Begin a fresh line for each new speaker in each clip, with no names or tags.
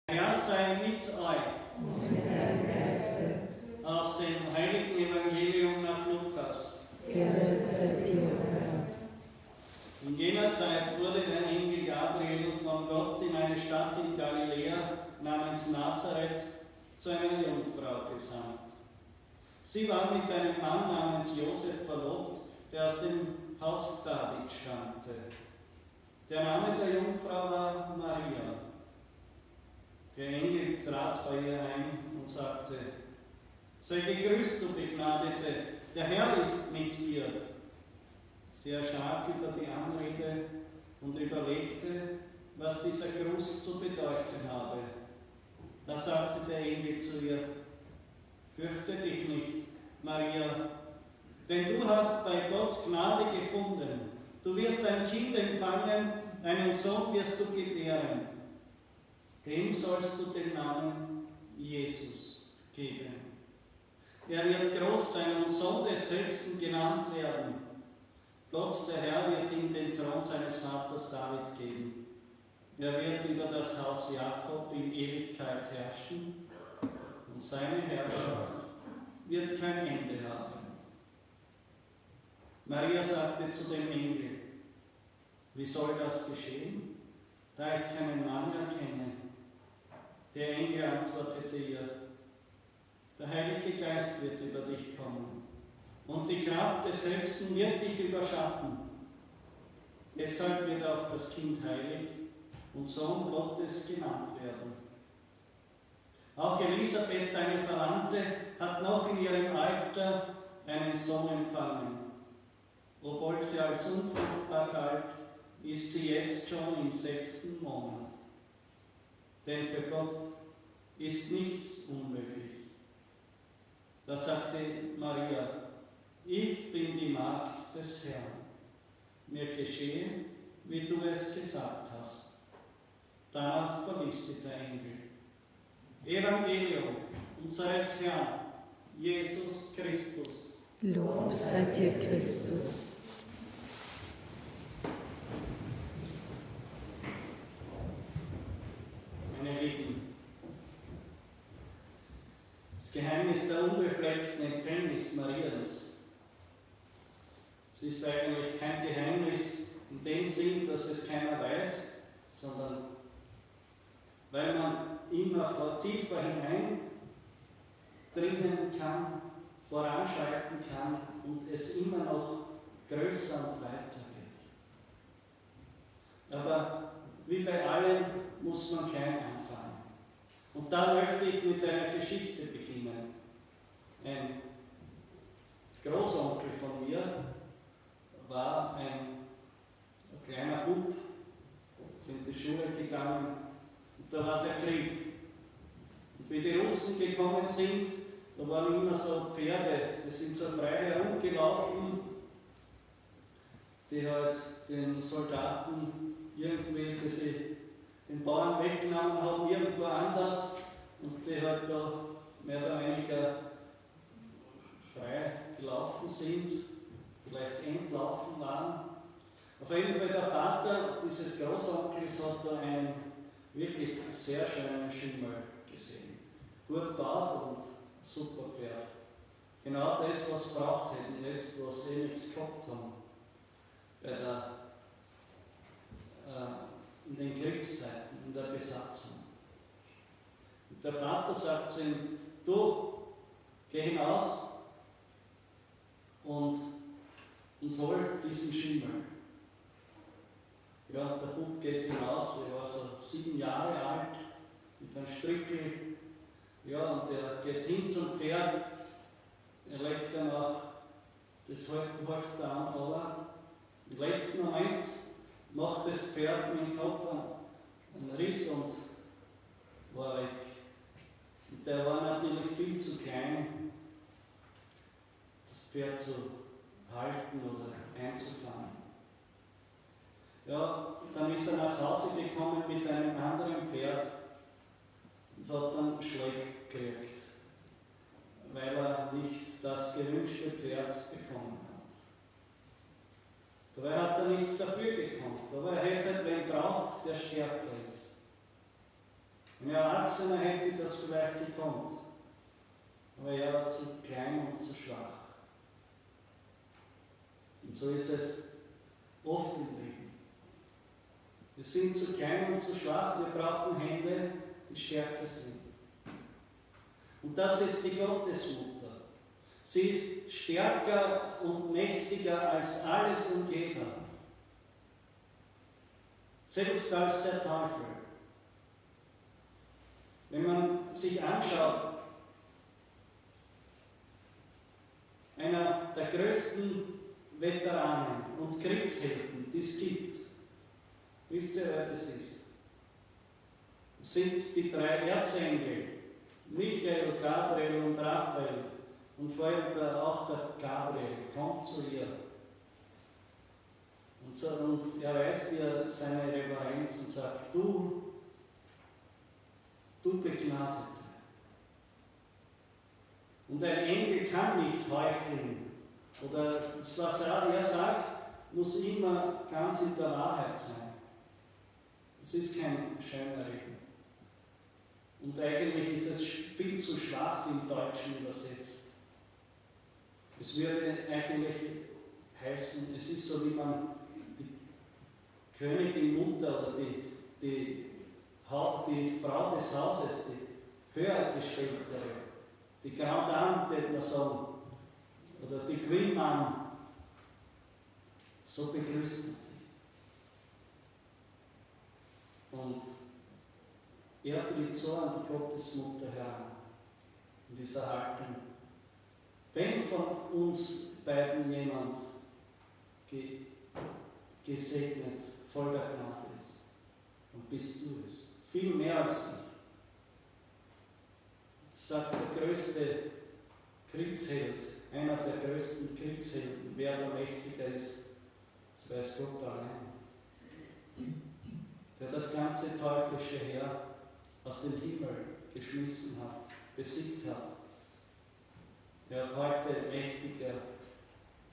Herr sei mit euch.
Und mit deinem Geiste.
Aus dem heiligen Evangelium nach Lukas.
Ehre sei dir, Herr.
In jener Zeit wurde der Engel Gabriel von Gott in eine Stadt in Galiläa namens Nazareth zu einer Jungfrau gesandt. Sie war mit einem Mann namens Josef verlobt, der aus dem Haus David stammte. Der Name der Jungfrau war Maria. Der Engel trat bei ihr ein und sagte: Sei gegrüßt, du Begnadete, der Herr ist mit dir. Sie erschrak über die Anrede und überlegte, was dieser Gruß zu bedeuten habe. Da sagte der Engel zu ihr: Fürchte dich nicht, Maria, denn du hast bei Gott Gnade gefunden. Du wirst ein Kind empfangen, einen Sohn wirst du gebären. Dem sollst du den Namen Jesus geben. Er wird groß sein und Sohn des Höchsten genannt werden. Gott, der Herr, wird ihm den Thron seines Vaters David geben. Er wird über das Haus Jakob in Ewigkeit herrschen und seine Herrschaft wird kein Ende haben. Maria sagte zu dem Engel: Wie soll das geschehen, da ich keinen Mann erkenne? Der Engel antwortete ihr: Der Heilige Geist wird über dich kommen und die Kraft des Höchsten wird dich überschatten. Deshalb wird auch das Kind heilig und Sohn Gottes genannt werden. Auch Elisabeth, deine Verwandte, hat noch in ihrem Alter einen Sohn empfangen. Obwohl sie als unfruchtbar galt, ist sie jetzt schon im 6. Monat. Denn für Gott ist nichts unmöglich. Da sagte Maria: Ich bin die Magd des Herrn. Mir geschehe, wie du es gesagt hast. Danach verließ sie der Engel. Evangelium unseres Herrn, Jesus Christus.
Lob sei dir, Christus.
Meine Lieben, das Geheimnis der unbefleckten Empfängnis Mariens. Es ist eigentlich kein Geheimnis in dem Sinn, dass es keiner weiß, sondern weil man immer tiefer hinein dringen kann, voranschreiten kann und es immer noch größer und weiter wird. Aber wie bei allem muss man klein anfangen. Und da möchte ich mit einer Geschichte beginnen. Ein Großonkel von mir war ein kleiner Bub, ist in die Schule gegangen und da war der Krieg. Und wie die Russen gekommen sind, da waren immer so Pferde, die sind so frei herumgelaufen, die halt den Soldaten irgendwie, die sie den Bauern weggenommen haben, irgendwo anders und die halt da mehr oder weniger frei gelaufen sind, vielleicht entlaufen waren. Auf jeden Fall der Vater dieses Großonkels hat da einen wirklich sehr schönen Schimmel gesehen. Gut gebaut und super Pferd. Genau das, was sie braucht hätten jetzt, was sie nichts gehabt haben in den Kriegszeiten, in der Besatzung. Und der Vater sagt zu ihm: Du, geh hinaus und hol diesen Schimmel. Ja, der Bub geht hinaus, er war so 7 Jahre alt, mit einem Strickel. Ja, und er geht hin zum Pferd, er legt dann auch das Häufte an, aber im letzten Moment macht das Pferd mit dem Kopf einen Riss und war weg. Und der war natürlich viel zu klein, das Pferd zu halten oder einzufangen. Ja, dann ist er nach Hause gekommen mit einem anderen Pferd und hat dann Schläge gekriegt, weil er nicht das gewünschte Pferd bekommen hat. Dabei hat er nichts dafür gekonnt, aber er hätte halt wen braucht, der stärker ist. Ein Erwachsener hätte das vielleicht gekonnt, aber er war zu klein und zu schwach. Und so ist es oft im Leben. Wir sind zu klein und zu schwach, wir brauchen Hände, die stärker sind. Und das ist die Gottesmutter. Sie ist stärker und mächtiger als alles und jeder. Selbst als der Teufel. Wenn man sich anschaut, einer der größten Veteranen und Kriegshelden, die es gibt, wisst ihr, wer das ist? Das sind die 3 Erzengel, Michael, Gabriel und Raphael. Und vor allem auch der Gabriel kommt zu ihr. Und er weist ihr seine Reverenz und sagt, du Begnadete. Und ein Engel kann nicht heucheln. Oder das, was er sagt, muss immer ganz in der Wahrheit sein. Es ist kein Schönreden. Und eigentlich ist es viel zu schwach im Deutschen übersetzt. Es würde eigentlich heißen, es ist so, wie man die Königin Mutter oder die Frau des Hauses, die höhergestelltere, die Grand Dame, würde man sagen, oder die Queen Mom, so begrüßt man die. Und er tritt so an die Gottesmutter heran, in dieser Haltung. Wenn von uns beiden jemand gesegnet, voll der Gnade ist, dann bist du es. Viel mehr als ich. Das sagt der größte Kriegsheld, einer der größten Kriegshelden, wer da mächtiger ist, das weiß Gott allein. Der das ganze teuflische Heer aus dem Himmel geschmissen hat, besiegt hat. Der auch heute mächtiger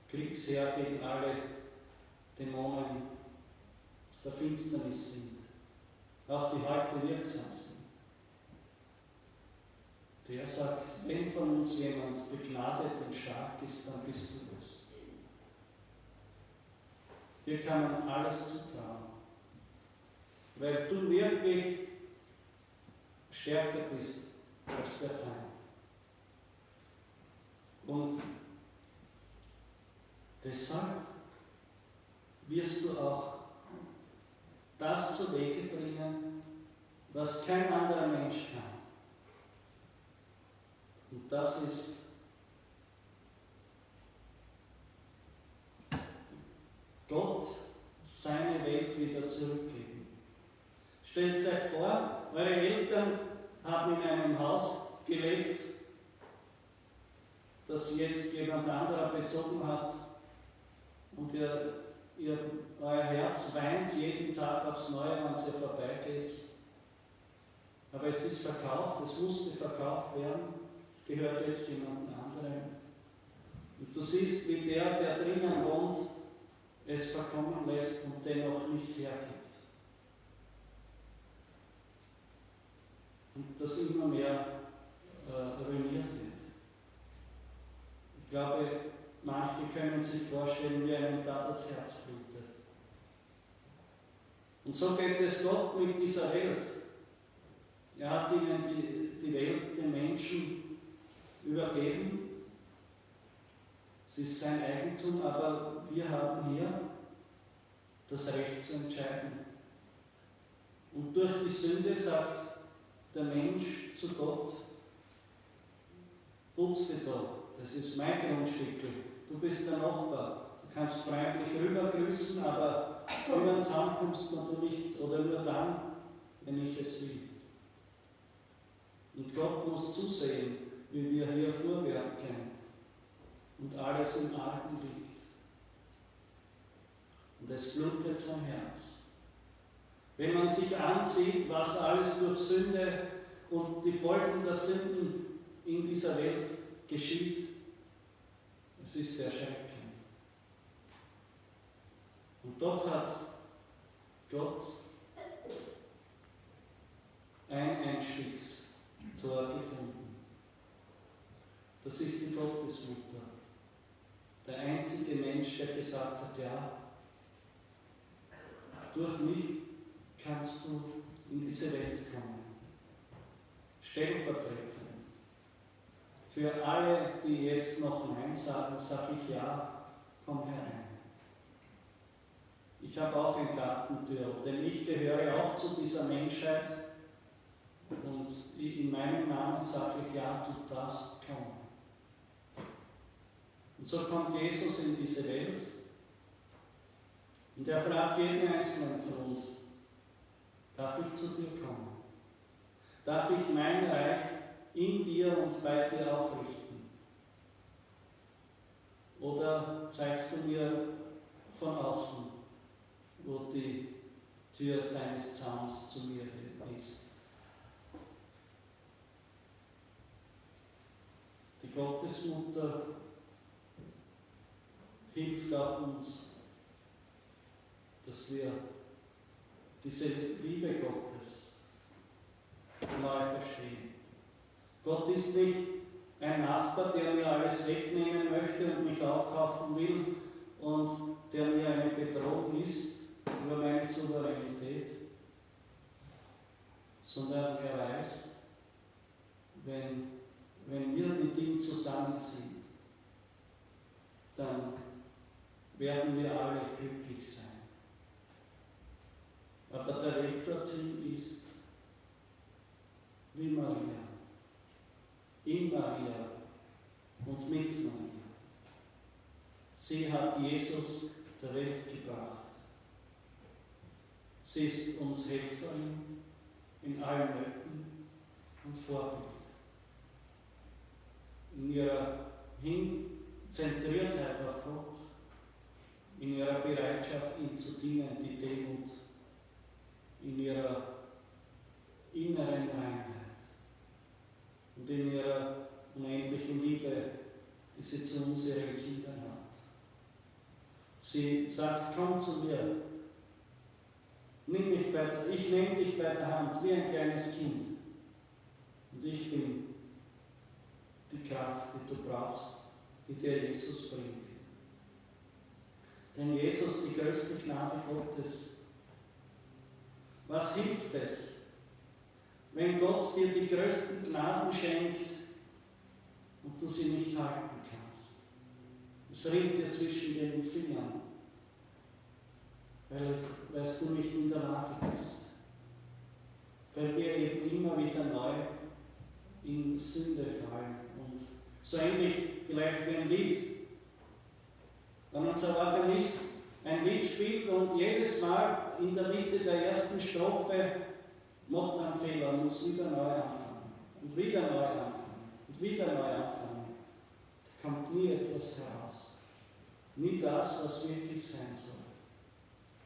Kriegsherr gegen alle Dämonen aus der Finsternis sind, auch die heute wirksam sind. Der sagt, wenn von uns jemand begnadet und stark ist, dann bist du es. Dir kann man alles zutrauen, weil du wirklich stärker bist als der Feind. Und deshalb wirst du auch das zu Wege bringen, was kein anderer Mensch kann. Und das ist Gott seine Welt wieder zurückgeben. Stellt euch vor, eure Eltern haben in einem Haus gelebt, das jetzt jemand anderer bezogen hat und euer Herz weint jeden Tag aufs Neue, wenn ihr vorbeigeht. Aber es ist verkauft, es musste verkauft werden, es gehört jetzt jemand anderem. Und du siehst, wie der drinnen wohnt, es verkommen lässt und dennoch nicht hergibt. Und das immer mehr ruiniert wird. Ich glaube, manche können sich vorstellen, wie einem da das Herz blutet. Und so geht es Gott mit dieser Welt. Er hat ihnen die Welt, den Menschen übergeben. Sie ist sein Eigentum, aber wir haben hier das Recht zu entscheiden. Und durch die Sünde sagt der Mensch zu Gott, putze da, das ist mein Grundstück, du bist der Nachbar, du kannst freundlich rüber grüßen, aber über den Zaun kommst du nicht, oder nur dann, wenn ich es will. Und Gott muss zusehen, wie wir hier vorwerken und alles im Argen liegt. Und es blutet sein Herz. Wenn man sich ansieht, was alles durch Sünde und die Folgen der Sünden in dieser Welt geschieht, es ist erschreckend. Und doch hat Gott ein Einstiegstor gefunden. Das ist die Gottesmutter. Der einzige Mensch, der gesagt hat, ja, durch mich kannst du in diese Welt kommen. Stellvertretend. Für alle, die jetzt noch Nein sagen, sage ich ja, komm herein. Ich habe auch ein Gartentür, denn ich gehöre auch zu dieser Menschheit und in meinem Namen sage ich ja, du darfst kommen. Und so kommt Jesus in diese Welt und er fragt jeden Einzelnen von uns, darf ich zu dir kommen? Darf ich mein Reich in dir und bei dir aufrichten? Oder zeigst du mir von außen, wo die Tür deines Zauns zu mir ist? Die Gottesmutter hilft auch uns, dass wir diese Liebe Gottes neu verstehen. Gott ist nicht ein Nachbar, der mir alles wegnehmen möchte und mich aufkaufen will und der mir eine Bedrohung ist über meine Souveränität, sondern er weiß, wenn wir mit ihm zusammen sind, dann werden wir alle glücklich sein. Aber der Weg dorthin ist wie Maria, in Maria und mit Maria. Sie hat Jesus der Welt gebracht. Sie ist uns Helferin in allen Nöten und Vorbild. In ihrer Zentriertheit auf Gott, in ihrer Bereitschaft, ihm zu dienen, die Demut, in ihrer inneren Reinheit und in ihrer unendlichen Liebe, die sie zu uns, ihren Kindern hat. Sie sagt, komm zu mir, ich nehme dich bei der Hand wie ein kleines Kind und ich bin die Kraft, die du brauchst, die dir Jesus bringt. Denn Jesus, die größte Gnade Gottes. Was hilft es, wenn Gott dir die größten Gnaden schenkt und du sie nicht halten kannst? Es rinnt dir zwischen den Fingern, weil du nicht in der Lage bist. Weil wir eben immer wieder neu in Sünde fallen. Und so ähnlich vielleicht wie ein Lied. Wenn unser Organist ein Lied spielt und jedes Mal in der Mitte der ersten Strophe macht einen Fehler und muss wieder neu anfangen. Und wieder neu anfangen. Und wieder neu anfangen. Da kommt nie etwas heraus. Nie das, was wirklich sein soll.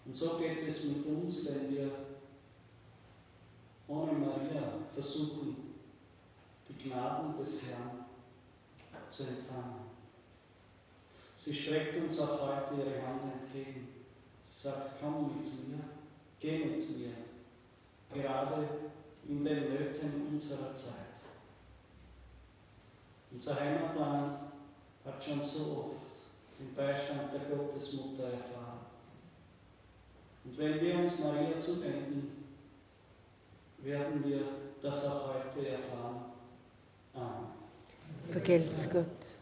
Und so geht es mit uns, wenn wir ohne Maria versuchen, die Gnaden des Herrn zu empfangen. Sie streckt uns auch heute ihre Hand entgegen. Sie sagt, komm mit mir, geh mit mir, gerade in den Nöten unserer Zeit. Unser Heimatland hat schon so oft den Beistand der Gottesmutter erfahren. Und wenn wir uns Maria zuwenden, werden wir das auch heute erfahren. Amen.
Vergelt's Gott.